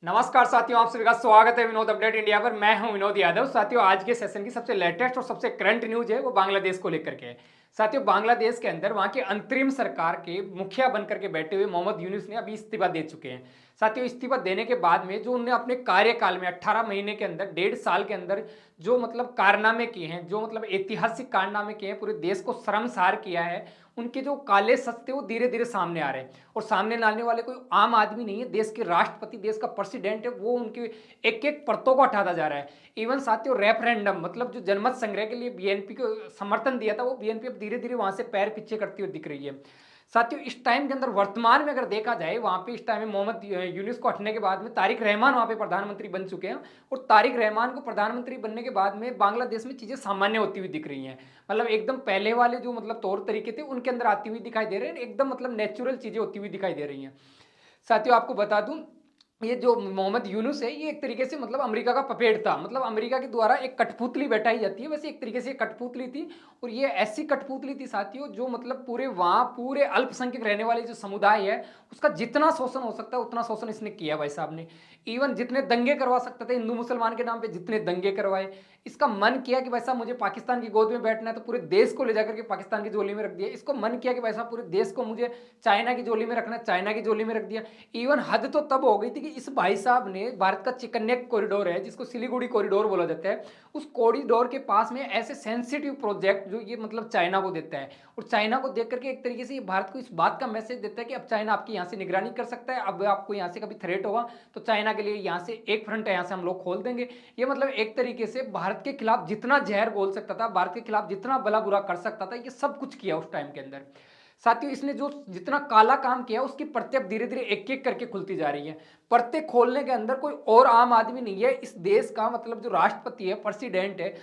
नमस्कार साथियों, आप सभी का स्वागत है विनोद अपडेट इंडिया पर। मैं हूं विनोद यादव। साथियों, आज के सेशन की सबसे लेटेस्ट और सबसे करंट न्यूज है वो बांग्लादेश को लेकर के है। साथियों, बांग्लादेश के अंदर वहां के अंतरिम सरकार के मुखिया बनकर के बैठे हुए मोहम्मद यूनुस ने अभी इस्तीफा दे चुके हैं। साथियों, इस्तीफा देने के बाद में जो उन्होंने अपने कार्यकाल में 18 महीने के अंदर 1.5 साल के अंदर जो मतलब कारनामे किए हैं, जो मतलब ऐतिहासिक कारनामे किए हैं, पूरे देश को शर्मसार किया है, उनके जो काले सच थे वो धीरे धीरे सामने आ रहे हैं। और सामने लाने वाले कोई आम आदमी नहीं है, देश के राष्ट्रपति, देश का प्रेसिडेंट है, वो उनकी एक एक परतों को हटाता जा रहा है। इवन साथियों, रेफरेंडम मतलब जो जनमत संग्रह के लिए बीएनपी को समर्थन दिया था, वो बीएनपी अब धीरे धीरे वहां से पैर पीछे करती हुई दिख रही है। साथियों, इस टाइम के अंदर वर्तमान में अगर देखा जाए, वहां पे इस टाइम में मोहम्मद यूनुस को हटने के बाद में तारिक रहमान वहां पे प्रधानमंत्री बन चुके हैं। और तारिक रहमान को प्रधानमंत्री बनने के बाद में बांग्लादेश में चीजें सामान्य होती हुई दिख रही हैं। मतलब एकदम पहले वाले जो मतलब तौर तरीके थे उनके अंदर आती हुई दिखाई दे रहे हैं, एकदम मतलब नेचुरल चीजें होती हुई दिखाई दे रही हैं। साथियों, आपको बता दूं, ये जो मोहम्मद यूनुस है, ये एक तरीके से मतलब अमेरिका का पपेट था। मतलब अमेरिका के द्वारा एक कठपुतली बैठाई जाती है, वैसे एक तरीके से एक कठपुतली थी। और ये ऐसी कठपुतली थी साथियों, जो मतलब पूरे वहां पूरे अल्पसंख्यक रहने वाले जो समुदाय है, उसका जितना शोषण हो सकता है उतना शोषण इसने किया भाई साहब ने। इवन जितने दंगे करवा सकते थे हिंदू मुसलमान के नाम पे, जितने दंगे करवाए। इसका मन किया कि भाई साहब मुझे पाकिस्तान की गोद में बैठना है, तो पूरे देश को ले जाकर के पाकिस्तान की झोली में रख दिया। इसको मन किया कि भाई साहब पूरे देश को मुझे चाइना की झोली में रखना है, चाइना की झोली में रख दिया। इवन हद तो तब हो गई थी कि इस भाई साहब ने भारत का चिकन्नेक कॉरिडोर है, जिसको सिलीगुड़ी कॉरिडोर बोला जाता है, उस कॉरिडोर के पास में ऐसे सेंसिटिव प्रोजेक्ट जो ये मतलब चाइना को देता है। और चाइना को देख करके एक तरीके से ये भारत को इस बात का मैसेज देता है कि अब चाइना आपकी यहाँ से निगरानी कर सकता है, अब आपको यहाँ से कभी थ्रेट होगा तो चाइना के लिए यहाँ से एक फ्रंट है, यहाँ से हम लोग खोल देंगे। ये मतलब एक तरीके से भारत के खिलाफ जितना जहर बोल सकता था, भारत के खिलाफ जितना भला बुरा कर सकता था, ये सब कुछ किया उस टाइम के अंदर। साथियों, इसने जो जितना काला काम किया उसकी परतें अब धीरे धीरे एक एक करके खुलती जा रही है। परतें खोलने के अंदर कोई और आम आदमी नहीं है, इस देश का मतलब जो राष्ट्रपति है, प्रेसिडेंट है,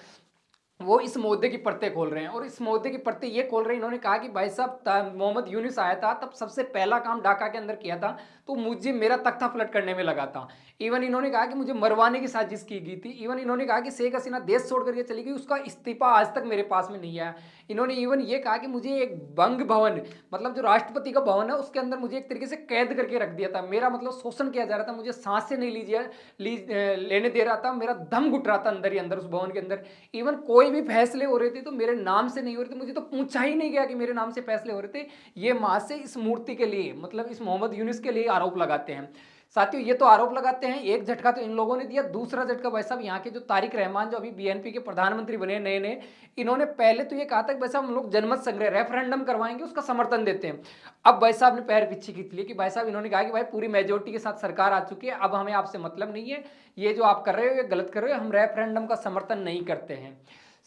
वो इस मुद्दे की परतें खोल रहे हैं। और इस मुद्दे की परतें ये खोल रहे हैं, इन्होंने कहा कि भाई साहब मोहम्मद यूनुस आया था तब सबसे पहला काम ढाका के अंदर किया था, तो मुझे मेरा तख्ता पलट करने में लगा था। इवन इन्होंने कहा कि मुझे मरवाने की साजिश की गई थी। इवन इन्होंने कहा कि शेख हसीना देश छोड़ करके चली गई, उसका इस्तीफा आज तक मेरे पास में नहीं आया। इन्होंने इवन ये कहा कि मुझे एक बंग भवन, मतलब जो राष्ट्रपति का भवन है, उसके अंदर मुझे एक तरीके से कैद करके रख दिया था। मेरा मतलब शोषण किया जा रहा था, मुझे सांसें नहीं लेने दे रहा था, मेरा दम घुट रहा था अंदर ही अंदर उस भवन के अंदर। इवन कोई भी फैसले हो रहे थे तो मेरे नाम से नहीं हो रहे थे, मुझे तो पूछा ही नहीं गया कि मेरे नाम से फैसले हो रहे थे। ये मां से इस मूर्ति के लिए, मतलब इस मोहम्मद यूनुस के लिए आरोप लगाते हैं। साथियों, ये तो आरोप लगाते हैं, एक झटका तो इन लोगों ने दिया, दूसरा झटका भाई साहब यहाँ के जो तारिक रहमान जो अभी बीएनपी के प्रधानमंत्री बने नए नए, इन्होंने पहले तो ये कहा था कि भाई साहब हम लोग जनमत संग्रह रेफरेंडम करवाएंगे, उसका समर्थन देते हैं। अब भाई साहब ने पैर पीछे खींच लिए कि भाई साहब, इन्होंने कहा कि भाई पूरी मेजोरिटी के साथ सरकार आ चुकी है, अब हमें आपसे मतलब नहीं है, ये जो आप कर रहे हो ये गलत कर रहे हो, हम रेफरेंडम का समर्थन नहीं करते हैं।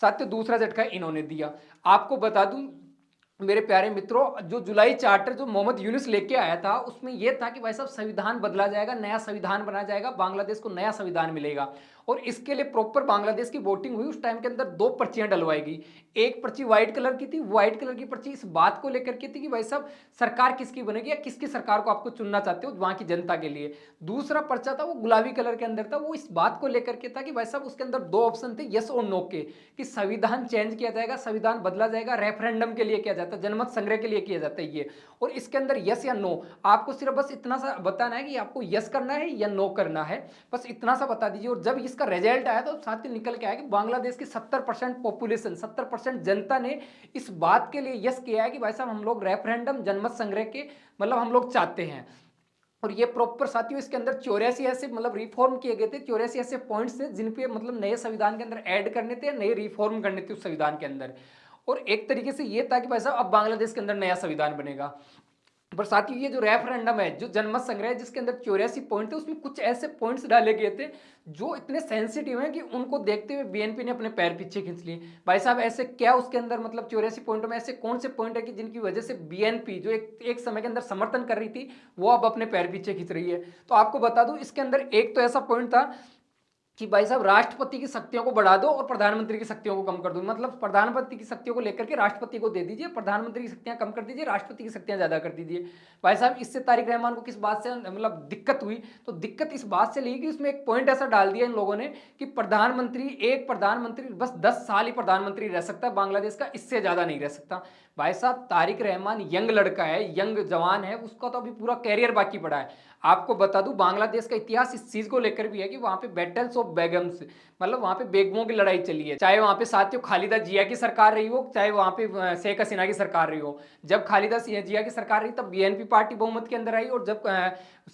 साथियों, दूसरा झटका इन्होंने दिया। आपको बता दूं मेरे प्यारे मित्रों, जो जुलाई चार्टर जो मोहम्मद यूनुस लेके आया था, उसमें यह था कि भाई साहब संविधान बदला जाएगा, नया संविधान बनाया जाएगा, बांग्लादेश को नया संविधान मिलेगा। और इसके लिए प्रॉपर बांग्लादेश की वोटिंग हुई। उस टाइम के अंदर दो पर्चियां डलवाएगी। एक पर्ची व्हाइट कलर की थी, व्हाइट कलर की पर्ची इस बात को लेकर के थी कि भाई साहब सरकार किसकी बनेगी या किसकी सरकार को आपको चुनना चाहते हो वहां की जनता के लिए। दूसरा पर्चा था वो गुलाबी कलर के अंदर था, वो इस बात को लेकर के था कि भाई साहब उसके अंदर दो ऑप्शन थे, यस और नो के, कि संविधान चेंज किया जाएगा, संविधान बदला जाएगा, रेफरेंडम के लिए किया जाता है, जनमत संग्रह के लिए किया जाता है ये। और इसके अंदर यस या नो, आपको सिर्फ बस इतना सा बताना है कि आपको यस करना है या नो करना है, बस इतना सा बता दीजिए। और जब इसका रिजल्ट आया तो साथ ही निकल के आया कि बांग्लादेश की 70% पॉपुलेशन, 70% जनता ने इस बात के लिए यस किया है कि भाई साहब हम लोग रेफरेंडम जनमत संग्रह के मतलब हम लोग चाहते हैं। और ये प्रॉपर साथियों इसके अंदर 84 ऐसे मतलब रिफॉर्म किए गए थे, 84 ऐसे पॉइंट्स थे जिन पे मतलब नए संविधान के अंदर ऐड करने थे, नए रिफॉर्म करने थे उस संविधान के अंदर। और एक तरीके से ये था कि भाई साहब अब बांग्लादेश के अंदर नया संविधान बनेगा। पर साथियों, ये जो रेफरेंडम है, जो जनमत संग्रह है, जिसके अंदर 84 पॉइंट थे, उसमें कुछ ऐसे पॉइंट्स डाले गए थे जो इतने सेंसिटिव हैं कि उनको देखते हुए बीएनपी ने अपने पैर पीछे खींच लिए। भाई साहब, ऐसे क्या उसके अंदर मतलब 84 पॉइंटों में ऐसे कौन से पॉइंट है कि जिनकी वजह से बीएनपी जो एक समय के अंदर समर्थन कर रही थी, वो अब अपने पैर पीछे खींच रही है। तो आपको बता दूं, इसके अंदर एक तो ऐसा पॉइंट था कि भाई साहब राष्ट्रपति की शक्तियों को बढ़ा दो और प्रधानमंत्री की शक्तियों को कम कर दो। मतलब प्रधानमंत्री की शक्तियों को लेकर के राष्ट्रपति को दे दीजिए, प्रधानमंत्री की शक्तियां कम कर दीजिए, राष्ट्रपति की शक्तियां ज्यादा कर दीजिए। भाई साहब, इससे तारिक रहमान को किस बात से मतलब दिक्कत हुई, तो दिक्कत इस बात से ली कि उसमें एक पॉइंट ऐसा डाल दिया इन लोगों ने कि प्रधानमंत्री बस 10 साल ही प्रधानमंत्री रह सकता है बांग्लादेश का, इससे ज्यादा नहीं रह सकता। भाई साहब, तारिक रहमान यंग लड़का है, यंग जवान है, उसका तो अभी पूरा कैरियर बाकी पड़ा है। आपको बता दूं बांग्लादेश का इतिहास इस चीज को लेकर भी है कि वहां पे बैटल्स ऑफ बेगम्स, मतलब वहां पे बेगमों की लड़ाई चली है, चाहे वहां पे साथियों खालिदा जिया की सरकार रही हो, चाहे वहां पे शेख हसीना की सरकार रही हो। जब खालिदा जिया की सरकार रही तब बीएनपी पार्टी बहुमत के अंदर आई, और जब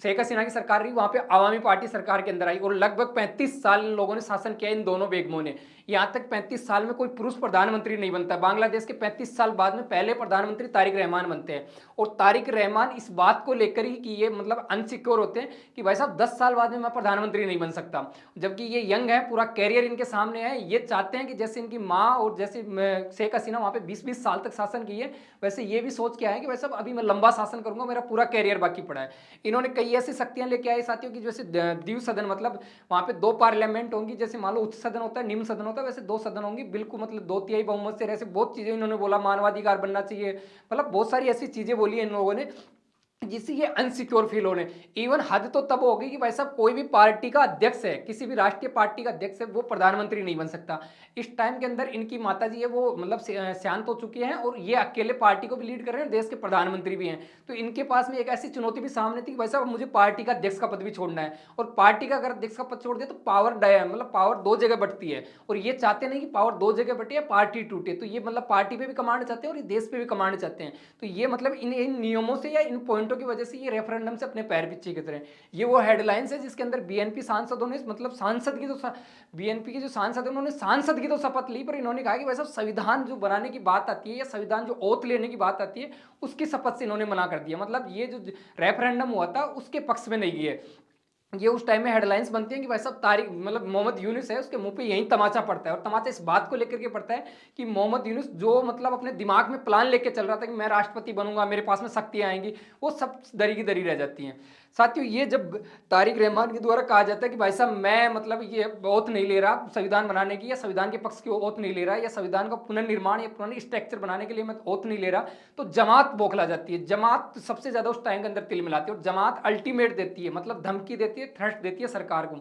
शेख हसीना की सरकार रही वहां पे अवामी पार्टी सरकार के अंदर आई, और लगभग 35 साल इन लोगों ने शासन किया, इन दोनों बेगमों ने। यहां तक 35 साल में कोई पुरुष प्रधानमंत्री नहीं बनता। बांग्लादेश के 35 साल बाद में पहले प्रधानमंत्री तारिक रहमान बनते हैं, और तारिक रहमान इस बात को लेकर ही कि ये मतलब अनसिक्योर होते हैं कि भाई साहब 10 साल बाद में मैं प्रधानमंत्री नहीं बन सकता, जबकि ये यंग है, पूरा कैरियर इनके सामने है। ये चाहते हैं कि जैसे इनकी माँ और जैसे शेख हसीना वहां पे 20-20 साल तक शासन किए, वैसे ये भी सोच के आए कि भाई साहब अभी मैं लंबा शासन करूंगा, मेरा पूरा कैरियर बाकी पड़ा है। इन्होंने कई ऐसी शक्तियां लेके आए साथियों की, जैसे द्विव सदन, मतलब वहां पे 2 पार्लियामेंट होंगी, जैसे मान लो उच्च सदन होता है, निम्न सदन होता है, वैसे 2 सदन होंगी, बिल्कुल मतलब 2/3 बहुमत से। ऐसे बहुत चीजें इन्होंने बोला, मानवाधिकार बनना चाहिए, मतलब बहुत सारी ऐसी चीजें बोली है इन लोगों ने जिससे ये अनसिक्योर फील हो रहे हैं। इवन हद तो तब होगी कि भाई साहब कोई भी पार्टी का अध्यक्ष है, किसी भी राष्ट्रीय पार्टी का अध्यक्ष है, वो प्रधानमंत्री नहीं बन सकता। इस टाइम के अंदर इनकी माता जी है वो मतलब शांत हो चुकी हैं, और ये अकेले पार्टी को भी लीड कर रहे हैं, देश के प्रधानमंत्री भी हैं। तो इनके पास में एक ऐसी चुनौती भी सामने थी कि भाई साहब मुझे पार्टी का अध्यक्ष का पद भी छोड़ना है, और पार्टी का अगर अध्यक्ष का पद छोड़ दिया तो पावर मतलब पावर 2 जगह बढ़ती है, और ये चाहते नहीं कि पावर 2 जगह बढ़े या पार्टी टूटे। तो ये मतलब पार्टी पे भी कमांड चाहते हैं और देश पे भी कमांड चाहते हैं। तो ये मतलब इन नियमों से या इन पॉइंटों की वजह से ये रेफरेंडम से अपने पैर पीछे खींच रहे हैं। ये वो हेडलाइंस है जिसके अंदर बीएनपी सांसदों ने मतलब सांसद की तो बीएनपी के जो सांसद है उन्होंने सांसद की तो शपथ ली, पर इन्होंने कहा कि वैसा संविधान जो बनाने की बात आती है या संविधान जो ओथ लेने की बात आती है उसकी शपथ से इन्होंने मना कर दिया। मतलब ये जो रेफरेंडम हुआ था उसके पक्ष में नहीं गए। ये उस टाइम में हेडलाइंस बनती हैं कि भाई साहब तारिक मतलब मोहम्मद यूनुस है, उसके मुंह पे यही तमाचा पड़ता है, और तमाचा इस बात को लेकर के पड़ता है कि मोहम्मद यूनुस जो मतलब अपने दिमाग में प्लान लेके चल रहा था कि मैं राष्ट्रपति बनूंगा, मेरे पास में शक्तियां आएंगी, वो सब दरी की दरी रह जाती हैं। साथियों ये जब तारिक रहमान के द्वारा कहा जाता है कि भाई साहब मैं मतलब ये ओथ नहीं ले रहा संविधान बनाने की, या संविधान के पक्ष की ओथ नहीं ले रहा, या संविधान का पुनर्निर्माण या पुनर्स्ट्रक्चर बनाने के लिए मैं ओथ नहीं ले रहा, तो जमात बौखला जाती है। जमात सबसे ज्यादा उस टाइम के अंदर तिल मिलाती है, और जमात अल्टीमेट देती है, मतलब धमकी देती है, थ्रेट देती है सरकार को।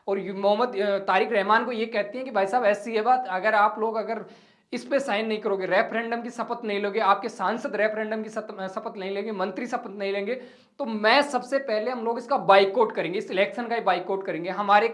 और मोहम्मद तारिक रहमान को ये कहती है कि भाई साहब ऐसी है बात, अगर आप लोग अगर इस पे साइन नहीं करोगे, रेफरेंडम की शपथ नहीं लोगे, आपके सांसद रेफरेंडम की शपथ नहीं लेंगे, मंत्री शपथ नहीं लेंगे, तो मैं सबसे पहले हम लोग इसका बाइकआउट करेंगे, इस इलेक्शन का ही बाइकआउट करेंगे। हमारे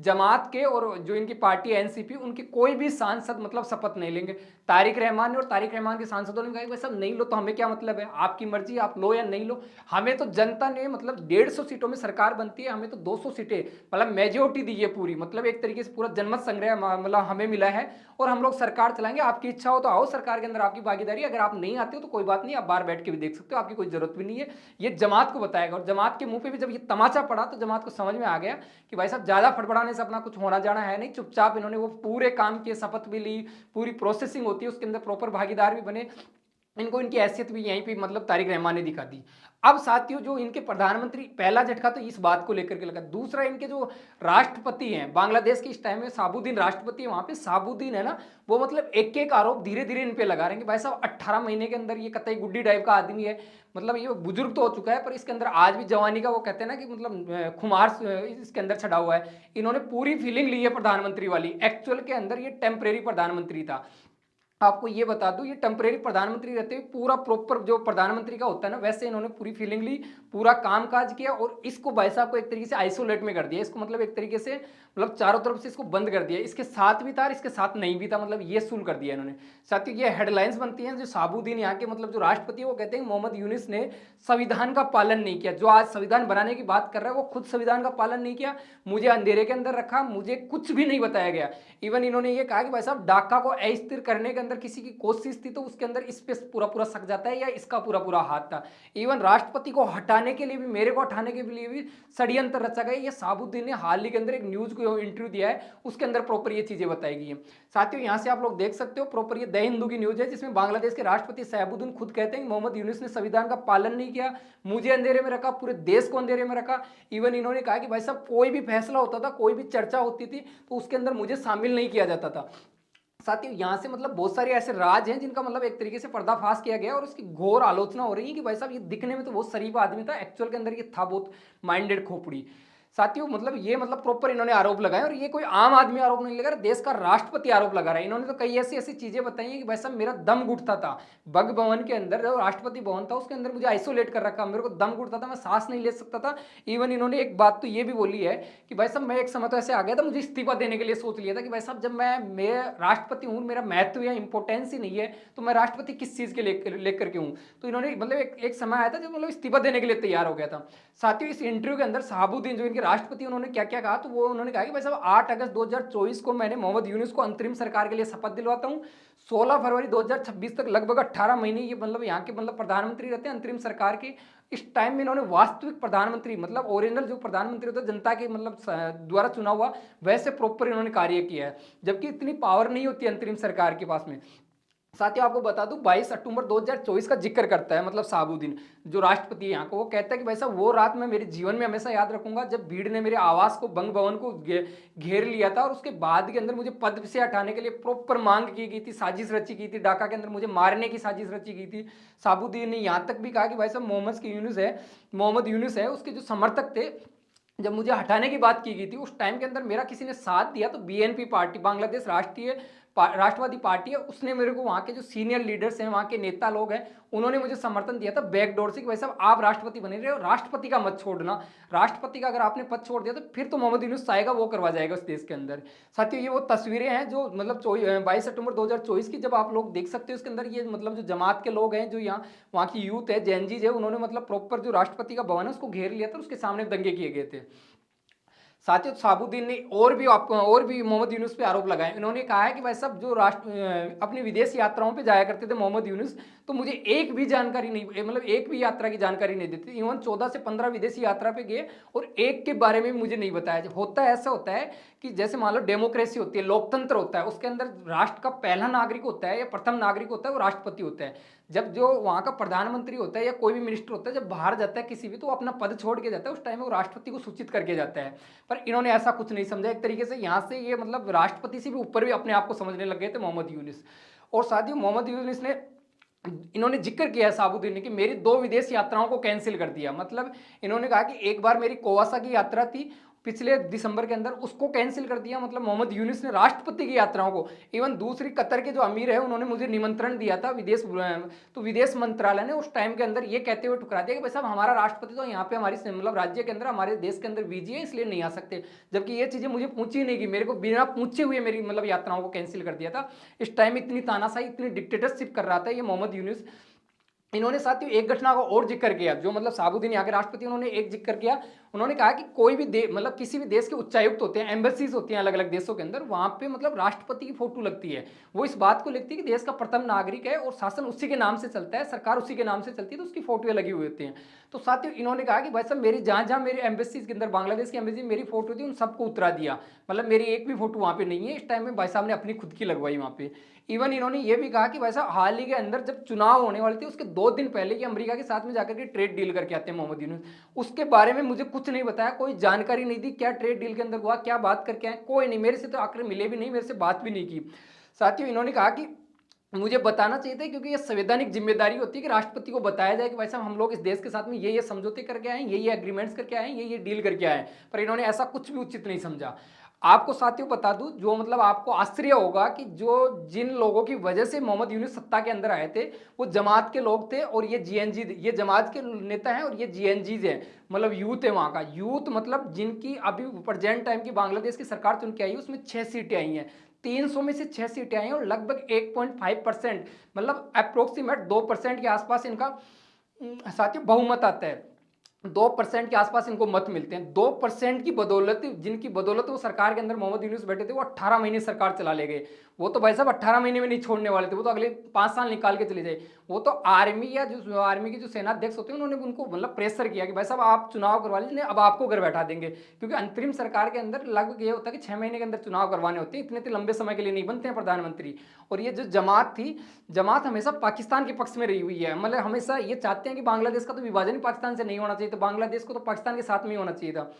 जमात के और जो इनकी पार्टी एनसीपी उनके कोई भी सांसद मतलब शपथ नहीं लेंगे। तारिक रहमान ने और तारिक रहमान के सांसदों ने कहा भाई साहब नहीं लो तो हमें क्या मतलब है, आपकी मर्जी, आप लो या नहीं लो, हमें तो जनता ने मतलब 150 सीटों में सरकार बनती है, हमें तो 200 सीटें मतलब मेजोरिटी दी है पूरी, मतलब एक तरीके से पूरा जनमत संग्रह मतलब हमें मिला है, और हम लोग सरकार चलाएंगे, आपकी इच्छा हो तो आओ सरकार के अंदर, आपकी भागीदारी, अगर आप नहीं आते हो तो कोई बात नहीं, आप बाहर बैठ के भी देख सकते हो, आपकी कोई जरूरत भी नहीं है। ये जमात को बताएगा, और जमात के मुंह पे भी जब ये तमाचा पड़ा तो जमात को समझ में आ गया कि भाई साहब ज्यादा फड़फड़ाने से अपना कुछ होना जाना है नहीं। चुपचाप इन्होंने वो पूरे काम किए, शपथ भी ली, पूरी प्रोसेसिंग होती है उसके अंदर, प्रॉपर भागीदार भी बने, इनको इनकी हैसियत भी यहीं पे मतलब तारिक रहमान ने दिखा दी। अब साथियों जो इनके प्रधानमंत्री, पहला झटका तो इस बात को लेकर के लगा। दूसरा इनके जो राष्ट्रपति हैं बांग्लादेश के इस टाइम में, साबुद्दीन राष्ट्रपति है वहां पे, साबुद्दीन है ना, वो मतलब एक एक आरोप धीरे धीरे इन पे लगा रहे हैं कि भाई साहब 18 महीने के अंदर ये कतई गुड्डी टाइप का आदमी है, मतलब ये बुजुर्ग तो हो चुका है पर इसके अंदर आज भी जवानी का वो कहते हैं ना कि मतलब खुमार इसके अंदर छड़ा हुआ है। इन्होंने पूरी फीलिंग ली है प्रधानमंत्री वाली, एक्चुअल के अंदर ये टेम्परेरी प्रधानमंत्री था। आपको ये बता दूं ये टेम्परेरी प्रधानमंत्री रहते हुए पूरा प्रॉपर जो प्रधानमंत्री का होता है ना वैसे इन्होंने पूरी फीलिंग ली, पूरा कामकाज किया, और इसको भाई साहब को एक तरीके से आइसोलेट में कर दिया, इसको मतलब एक तरीके से मतलब चारों तरफ से इसको बंद कर दिया, इसके साथ भी था और इसके साथ नहीं भी था, मतलब ये सुल कर दिया इन्होंने। साथ ही ये हेडलाइंस बनती हैं जो साबुद्दीन यहाँ के मतलब जो राष्ट्रपति है वो कहते हैं मोहम्मद यूनिस ने संविधान का पालन नहीं किया, जो आज संविधान बनाने की बात कर रहा है वो खुद संविधान का पालन नहीं किया, मुझे अंधेरे के अंदर रखा, मुझे कुछ भी नहीं बताया गया। इवन इन्होंने ये कहा कि भाई साहब डाका को अस्थिर करने के अंदर किसी की कोशिश थी तो उसके अंदर इस पे पूरा पूरा सक जाता है या इसका पूरा पूरा हाथ था। इवन राष्ट्रपति को हटाने के लिए भी, मेरे को हटाने के लिए भी षड्यंत्र रचा गया। ये साबुद्दीन ने हाल ही के अंदर एक न्यूज को इंटरव्यू दिया है, उसके अंदर प्रॉपर ये चीजें बताई गई हैं। साथियों यहां से आप लोग देख सकते हो प्रॉपर ये द हिंदू की न्यूज है जिसमें बांग्लादेश के राष्ट्रपति शहाबुद्दीन खुद कहते हैं कि मोहम्मद यूनुस ने संविधान का पालन नहीं किया, मुझे अंधेरे में रखा, पूरे देश को अंधेरे में रखा। इवन इन्होंने कहा कि भाई साहब कोई भी फैसला होता था, कोई भी चर्चा होती थी तो उसके अंदर मुझे शामिल नहीं किया जाता था। साथियों यहां से मतलब बहुत सारे ऐसे राज हैं जिनका मतलब एक तरीके से पर्दाफाश किया गया और उसकी घोर आलोचना हो रही है कि भाई साहब ये दिखने में तो बहुत शरीफ आदमी था, एक्चुअल के अंदर ये था बहुत माइंडेड खोपड़ी। साथियों मतलब ये मतलब प्रॉपर इन्होंने आरोप लगाए, और ये कोई आम आदमी आरोप नहीं लगा रहा, देश का राष्ट्रपति आरोप लगा रहा है। इन्होंने तो कई ऐसी ऐसी चीजें बताई हैं कि भाई साहब मेरा दम घुटता था, बग भवन के अंदर जो राष्ट्रपति भवन था उसके अंदर मुझे आइसोलेट कर रखा, मेरे को दम घुटता था, मैं सांस नहीं ले सकता था। इवन इन्होंने एक बात तो ये भी बोली है कि भाई साहब मैं एक समय तो ऐसे आ गया था, मुझे इस्तीफा देने के लिए सोच लिया था कि भाई साहब जब मैं राष्ट्रपति हूँ, मेरा महत्व या इंपॉर्टेंस ही नहीं है, तो मैं राष्ट्रपति किस चीज के लेकर के हूँ। तो इन्होंने मतलब एक समय आया था जब मतलब इस्तीफा देने के लिए तैयार हो गया था। साथियों इस इंटरव्यू के अंदर शहाबुद्दीन जो इनके राष्ट्रपति, उन्होंने क्या क्या कहा, तो वो उन्होंने कहा कि भाई साहब 8 अगस्त 2024 को मैंने मोहम्मद यूनुस को अंतरिम सरकार के लिए शपथ दिलवाता हूँ। 16 फरवरी 2026 तक लगभग 18 महीने ये मतलब यहाँ के मतलब प्रधानमंत्री रहते हैं अंतरिम सरकार के। इस टाइम में इन्होंने वास्तविक प्रधानमंत्री मतलब ओरिजिनल जो प्रधानमंत्री होता है जनता के मतलब द्वारा चुना हुआ, वैसे प्रॉपर इन्होंने कार्य किया है, जबकि इतनी पावर नहीं होती अंतरिम सरकार के पास में। साथियों आपको बता दूं 22 अक्टूबर 2024 का जिक्र करता है मतलब शहाबुद्दीन जो राष्ट्रपति है यहाँ को, वो कहता है कि भाई साहब वो रात मैं मेरे जीवन में हमेशा याद रखूंगा जब भीड़ ने मेरे आवास को बंग भवन को घेर लिया था, और उसके बाद के अंदर मुझे पद से हटाने के लिए प्रॉपर मांग की गई थी, साजिश रची गई थी, ढाका के अंदर मुझे मारने की साजिश रची गई थी। शहाबुद्दीन ने यहाँ तक भी कहा कि भाई साहब मोहम्मद यूनुस है उसके जो समर्थक थे, जब मुझे हटाने की बात की गई थी उस टाइम के अंदर मेरा किसी ने साथ दिया तो बीएनपी पार्टी, बांग्लादेश राष्ट्रवादी पार्टी है, उसने मेरे को, वहां के जो सीनियर लीडर्स हैं, वहां के नेता लोग हैं, उन्होंने मुझे समर्थन दिया था बैकडोर से कि भाई साहब आप राष्ट्रपति बने रहे हो, राष्ट्रपति का मत छोड़ना, राष्ट्रपति का अगर आपने पद छोड़ दिया तो फिर तो मोहम्मद यूनुस आएगा वो करवा जाएगा उस देश के अंदर। साथियों ये वो तस्वीरें हैं जो मतलब 22 अक्टूबर 2024 की, जब आप लोग देख सकते हो इसके अंदर ये मतलब जो जमात के लोग हैं, जो यहाँ वहाँ की यूथ है, जेएनजी है, उन्होंने मतलब प्रॉपर जो राष्ट्रपति का भवन है उसको घेर लिया था, उसके सामने दंगे किए गए थे। साथियों शहाबुद्दीन ने और भी मोहम्मद यूनुस पे आरोप लगाए। इन्होंने कहा है कि भाई साहब जो अपनी विदेश यात्राओं पे जाया करते थे मोहम्मद यूनुस, तो मुझे एक भी जानकारी नहीं, मतलब एक भी यात्रा की जानकारी नहीं देती। इवन 14 से 15 विदेशी यात्रा पे गए और एक के बारे में मुझे नहीं बताया। होता है ऐसा होता है कि जैसे मान लो डेमोक्रेसी होती है, लोकतंत्र होता है, उसके अंदर राष्ट्र का पहला नागरिक होता है या प्रथम नागरिक होता है वो राष्ट्रपति होता है। जब जो वहां का प्रधानमंत्री होता है या कोई भी मिनिस्टर होता है जब बाहर जाता है किसी भी, तो अपना पद छोड़ के जाता है, उस टाइम में वो राष्ट्रपति को सूचित करके जाता है। पर इन्होंने ऐसा कुछ नहीं समझा, एक तरीके से यहाँ से ये मतलब राष्ट्रपति से भी ऊपर भी अपने आप को समझने लग गए थे मोहम्मद यूनुस। और साथ ही मोहम्मद यूनुस ने, इन्होंने जिक्र किया शहाबुद्दीन ने कि मेरी 2 विदेश यात्राओं को कैंसिल कर दिया। मतलब इन्होंने कहा कि एक बार मेरी कोवासा की यात्रा थी पिछले दिसंबर के अंदर, उसको कैंसिल कर दिया, मतलब मोहम्मद यूनुस ने राष्ट्रपति की यात्राओं को। इवन दूसरी कतर के जो अमीर है उन्होंने मुझे निमंत्रण दिया था विदेश, तो विदेश मंत्रालय ने उस टाइम के अंदर ये कहते हुए ठुकरा दिया कि भाई साहब हमारा राष्ट्रपति तो यहाँ पे हमारी मतलब राज्य के अंदर, हमारे देश के अंदर बिजी है इसलिए नहीं आ सकते, जबकि ये चीजें मुझे पूछी नहीं की, मेरे को बिना पूछे हुए मेरी मतलब यात्राओं को कैंसिल कर दिया था। इस टाइम इतनी तानाशाही, इतनी डिक्टेटरशिप कर रहा था ये मोहम्मद यूनुस। इन्होंने साथियों एक घटना का और जिक्र किया, जो मतलब शहाबुद्दीन यहाँ के राष्ट्रपति, उन्होंने एक जिक्र किया, उन्होंने कहा कि कोई भी मतलब किसी भी देश के उच्चायुक्त होते हैं, एम्बेसीज होती हैं अलग अलग देशों के अंदर, वहां पे मतलब राष्ट्रपति की फोटो लगती है, वो इस बात को लिखती है कि देश का प्रथम नागरिक है और शासन उसी के नाम से चलता है, सरकार उसी के नाम से चलती है, तो उसकी फोटो लगी हुई होती हैं। तो साथियों इन्होंने कहा कि भाई साहब मेरी जहां जहां मेरे एम्बेसीज के अंदर, बांग्लादेश की एम्बेसी मेरी फोटो थी उन सबको उतरा दिया, मतलब मेरी एक भी फोटो वहां पे नहीं है। इस टाइम में भाई साहब ने अपनी खुद की लगवाई वहां पे। इवन इन्होंने ये भी कहा कि भाई साहब हाल ही के अंदर जब चुनाव होने वाले थे उसके 2 दिन पहले कि अमेरिका के साथ में जाकर के ट्रेड डील करके आते हैं मोहम्मद यूनुस, उसके बारे में मुझे कुछ नहीं बताया, कोई जानकारी नहीं दी, क्या ट्रेड डील के अंदर हुआ, क्या बात करके आए, कोई नहीं, मेरे से तो आकर मिले भी नहीं, मेरे से बात भी नहीं की। साथियों इन्होंने कहा कि मुझे बताना चाहिए था, क्योंकि ये संवैधानिक जिम्मेदारी होती है कि राष्ट्रपति को बताया जाए कि भाई साहब हम लोग इस देश के साथ में ये समझौते करके आए, ये एग्रीमेंट्स करके आए, ये डील करके आए, पर इन्होंने ऐसा कुछ भी उचित नहीं समझा। आपको साथियों बता दूं, जो मतलब आपको आश्चर्य होगा कि जो जिन लोगों की वजह से मोहम्मद यूनुस सत्ता के अंदर आए थे वो जमात के लोग थे, और ये जीएनजी, ये जमात के नेता हैं और ये जीएनजीज हैं, मतलब यूथ है वहां का यूथ, मतलब जिनकी अभी प्रेजेंट टाइम की बांग्लादेश की सरकार चुन के आई है उसमें 6 सीटें आई हैं, 300 में से 6 सीटें आई हैं, और लगभग 1.5% मतलब अप्रोक्सीमेट 2% के आसपास इनका साथियों बहुमत आता है। 2% के आसपास इनको मत मिलते हैं। 2% की बदौलत, जिनकी बदौलत वो सरकार के अंदर मोहम्मद यूनुस बैठे थे, वो 18 महीने सरकार चला ले गए। वो तो भाई साहब 18 महीने में नहीं छोड़ने वाले थे, वो तो अगले 5 साल निकाल के चले जाए। वो तो आर्मी या जो आर्मी के जो सेनाध्यक्ष होते हैं उन्होंने उनको मतलब प्रेशर किया कि भाई साहब आप चुनाव करवा लीजिए, अब आपको घर बैठा देंगे, क्योंकि अंतरिम सरकार के अंदर लगभग ये होता है कि 6 महीने के अंदर चुनाव करवाने होते हैं, इतने लंबे समय के लिए नहीं बनते हैं प्रधानमंत्री। और ये जो जमात थी, जमात हमेशा पाकिस्तान के पक्ष में रही हुई है, मतलब हमेशा ये चाहते हैं कि बांग्लादेश का तो विभाजन ही पाकिस्तान से नहीं होना चाहिए, तो बांग्लादेश को तो पाकिस्तान के साथ में ही होना चाहिए था।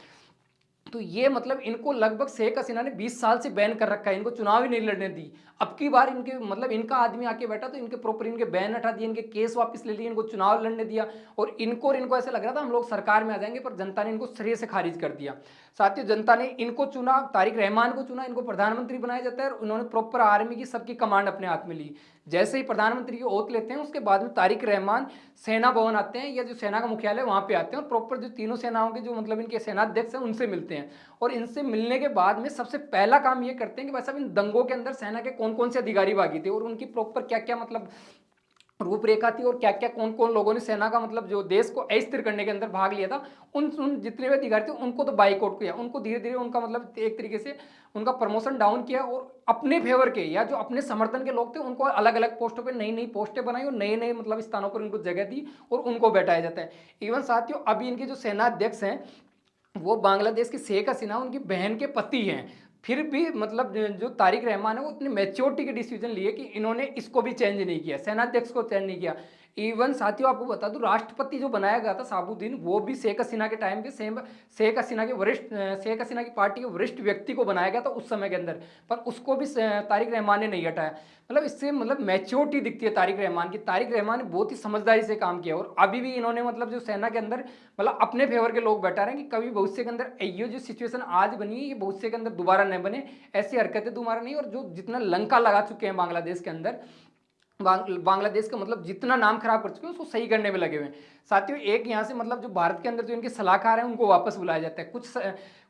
तो ये मतलब इनको लगभग शेख हसीना ने 20 साल से बैन कर रखा है, इनको चुनाव ही नहीं लड़ने दी। अब की बार इनके मतलब इनका आदमी आके बैठा तो इनके प्रॉपर इनके बैन हटा दिए, इनके केस वापस ले लिए, इनको चुनाव लड़ने दिया, और इनको ऐसा लग रहा था हम लोग सरकार में आ जाएंगे, पर जनता ने इनको सिरे से खारिज कर दिया। साथियों जनता ने इनको चुना, तारिक रहमान को चुना, इनको प्रधानमंत्री बनाया जाता है और उन्होंने प्रॉपर आर्मी की सबकी कमांड अपने हाथ में ली। जैसे ही प्रधानमंत्री की ओथ लेते हैं उसके बाद में तारिक रहमान सेना भवन आते हैं, या जो सेना का मुख्यालय वहां पे आते हैं और प्रॉपर जो तीनों सेनाओं के जो मतलब इनके सेनाध्यक्ष हैं उनसे मिलते हैं। और इनसे मिलने के बाद में सबसे पहला काम ये करते हैं कि भाई साहब इन दंगों के अंदर सेना के कौन कौन से अधिकारी भागी थे और उनकी प्रॉपर क्या क्या मतलब रूपरेखा थी और क्या क्या कौन कौन लोगों ने सेना का मतलब जो देश को अस्थिर करने के अंदर भाग लिया था, उन जितने भी अधिकारी थे उनको तो बाइकआउट किया, उनको धीरे धीरे उनका मतलब एक तरीके से उनका प्रमोशन डाउन किया और अपने फेवर के या जो अपने समर्थन के लोग थे उनको अलग अलग पोस्टों पे नई नई पोस्टें बनाई और नए नए मतलब स्थानों पर उनको जगह दी और उनको बैठाया जाता है। इवन साथियों अभी इनके जो सेना अध्यक्ष हैं वो बांग्लादेश की शेख हसीना उनकी बहन के पति हैं। फिर भी मतलब जो तारिक रहमान है वो इतनी मैच्योरिटी के डिसीजन लिए कि इन्होंने इसको भी चेंज नहीं किया, सेनाध्यक्ष को चेंज नहीं किया। इवन साथियों आपको बता दूं राष्ट्रपति जो बनाया गया था साबुद्दीन, वो भी शेख हसीना के टाइम पे सेम शेख हसीना के वरिष्ठ शेख हसीना की पार्टी के वरिष्ठ व्यक्ति को बनाया गया था उस समय के अंदर, पर उसको भी तारिक रहमान ने नहीं हटाया। मतलब इससे मतलब मैच्योरिटी दिखती है तारिक रहमान की। तारिक रहमान ने बहुत ही समझदारी से काम किया और अभी भी इन्होंने मतलब जो सेना के अंदर मतलब अपने फेवर के लोग बैठा रहे हैं कि कभी भविष्य के अंदर ये जो सिचुएशन आज बनी है ये भविष्य के अंदर दोबारा न बने, ऐसी हरकतें दोबारा नहीं। और जो जितना लंका लगा चुके हैं बांग्लादेश के अंदर, बांग्लादेश का मतलब जितना नाम खराब कर चुके हैं उसको सही करने में लगे हुए हैं। साथियों एक यहाँ से मतलब जो भारत के अंदर जो इनके सलाहकार हैं उनको वापस बुलाया जाता है,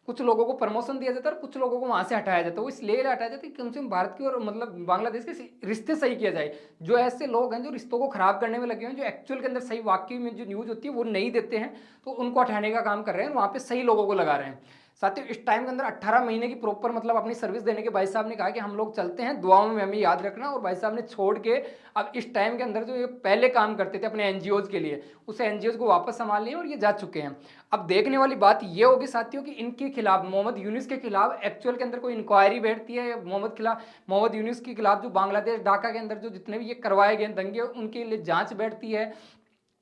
कुछ लोगों को प्रमोशन दिया जाता है और कुछ लोगों को वहां से हटाया जाता है। वो इसलिए हटाया जाता है कि कम से कम भारत की और मतलब बांग्लादेश के रिश्ते सही किया जाए। जो ऐसे लोग हैं जो रिश्तों को खराब करने में लगे हुए हैं, जो एक्चुअल के अंदर सही वाकई में जो न्यूज होती है वो नहीं देते हैं, तो उनको हटाने का काम कर रहे हैं, वहां पे सही लोगों को लगा रहे हैं। साथियों इस टाइम के अंदर 18 महीने की प्रॉपर मतलब अपनी सर्विस देने के भाई साहब ने कहा कि हम लोग चलते हैं, दुआओं में हमें याद रखना। और भाई साहब ने छोड़ के अब इस टाइम के अंदर जो ये पहले काम करते थे अपने एनजीओज के लिए, उस एनजीओज को वापस संभाल लिए और ये जा चुके हैं। अब देखने वाली बात ये होगी साथियों कि इनके खिलाफ मोहम्मद यूनिस के खिलाफ एक्चुअल के अंदर कोई इंक्वायरी बैठती है, मोहम्मद यूनिस के खिलाफ जो बांग्लादेश ढाका के अंदर जो जितने भी ये करवाए गए दंगे उनके लिए जांच बैठती है,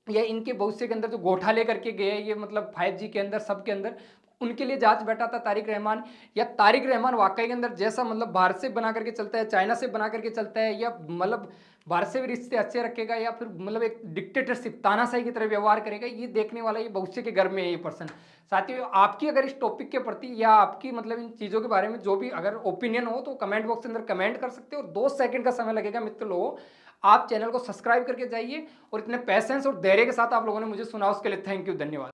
या इनके भविष्य के अंदर जो घोटाले करके गए ये मतलब 5G के अंदर सब के अंदर उनके लिए जांच बैठा था तारिक रहमान। या तारिक रहमान वाकई के अंदर जैसा मतलब भारत से बना करके चलता है, चाइना से बना करके चलता है, या मतलब भारत से भी रिश्ते अच्छे रखेगा, या फिर मतलब एक डिक्टेटरशिप तानाशाही की तरह व्यवहार करेगा, ये देखने वाला ये भविष्य के घर में है ये पर्सन। साथियों आपकी अगर इस टॉपिक के प्रति या आपकी मतलब इन चीज़ों के बारे में जो भी अगर ओपिनियन हो तो कमेंट बॉक्स के अंदर कमेंट कर सकते हो। 2 सेकंड का समय लगेगा मित्र लोगों, आप चैनल को सब्सक्राइब करके जाइए। और इतने पैसेंस और धैर्य के साथ आप लोगों ने मुझे सुना उसके लिए थैंक यू, धन्यवाद।